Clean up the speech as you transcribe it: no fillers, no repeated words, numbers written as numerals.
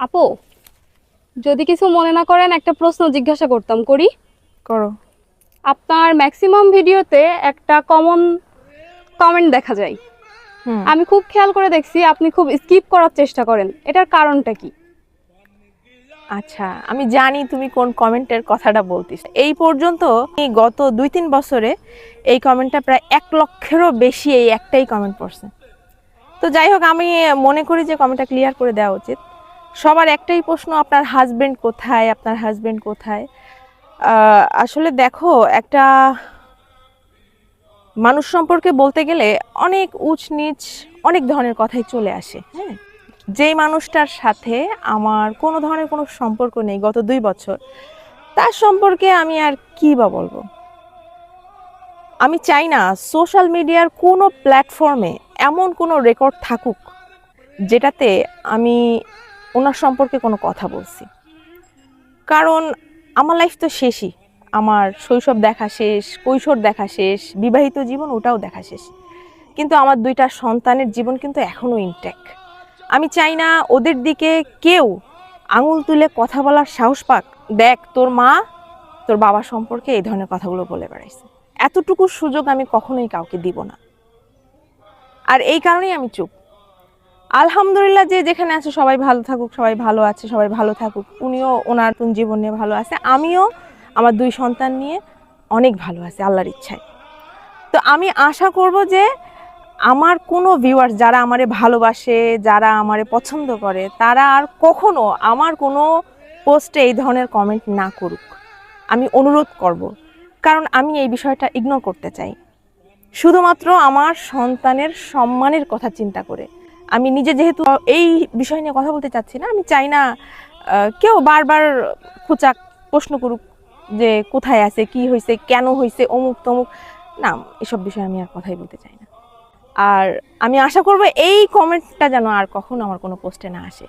আপু, যদি কিছু মনে না করেন একটা প্রশ্ন জিজ্ঞাসা করতাম, করি? করো। আপনার ম্যাক্সিমাম ভিডিওতে একটা কমন কমেন্ট দেখা যায়। হুম। আমি খুব খেয়াল করে দেখছি আপনি খুব স্কিপ করার চেষ্টা করেন, এটার কারণটা কি? আচ্ছা, আমি জানি তুমি কোন কমেন্টের কথাটা বলতিস। এই পর্যন্ত এই গত 2-3 বছরে এই কমেন্টটা প্রায় 1 লক্ষেরও বেশি এই একটাই কমেন্ট পড়ছে। তো যাই হোক, আমি মনে করি যে কমেন্টটা ক্লিয়ার করে দেওয়া উচিত। সবার একটাই প্রশ্ন, আপনার হাজবেন্ড কোথায়, আপনার হাজবেন্ড কোথায়? আসলে দেখো, একটা মানুষ সম্পর্কে বলতে গেলে অনেক উঁচ নিচ, অনেক ধরনের কথাই চলে আসে। হ্যাঁ, যেই মানুষটার সাথে আমার কোনো ধরনের কোনো সম্পর্ক নেই গত 2 বছর, তার সম্পর্কে আমি আর কি বা বলবো। আমি চাই না সোশ্যাল মিডিয়ার কোনো প্ল্যাটফর্মে এমন কোনো রেকর্ড থাকুক যেটাতে আমি ওনার সম্পর্কে কোনো কথা বলছি। কারণ আমার লাইফ তো শেষই, আমার শৈশব দেখা শেষ, কৈশোর দেখা শেষ, বিবাহিত জীবন ওটাও দেখা শেষ, কিন্তু আমার 2টা সন্তানের জীবন কিন্তু এখনো ইনট্যাক্ট। আমি চাই না ওদের দিকে কেউ আঙুল তুলে কথা বলার সাহস পাক। দেখ, তোর মা তোর বাবা সম্পর্কে এই ধরনের কথাগুলো বলে বেড়াইছে, এতটুকু সুযোগ আমি কখনোই কাউকে দিব না। আর এই কারণেই আমি চুপ। আলহামদুলিল্লাহ, যে যেখানে আছে সবাই ভালো থাকুক, সবাই ভালো আছে, সবাই ভালো থাকুক। উনিও ওনার নতুন জীবন নিয়ে ভালো আছে, আমিও আমার 2 সন্তান নিয়ে অনেক ভালো আছি আল্লাহর ইচ্ছায়। তো আমি আশা করব যে আমার কোনো ভিউয়ার্স যারা আমারে ভালোবাসে, যারা আমারে পছন্দ করে, তারা আর কখনো আমার কোনো পোস্টে এই ধরনের কমেন্ট না করুক, আমি অনুরোধ করব। কারণ আমি এই বিষয়টা ইগনোর করতে চাই, শুধুমাত্র আমার সন্তানের সম্মানের কথা চিন্তা করে। আমি নিজে যেহেতু এই বিষয় নিয়ে কথা বলতে চাচ্ছি না, আমি চাই না কেউ বারবার খোঁচা প্রশ্ন করুক যে কোথায় আছে, কি হয়েছে, কেন হয়েছে, অমুক তমুক। না, এসব বিষয়ে আমি আর কথাই বলতে চাই না। আর আমি আশা করব এই কমেন্টটা যেন আর কখনো আমার কোনো পোস্টে না আসে।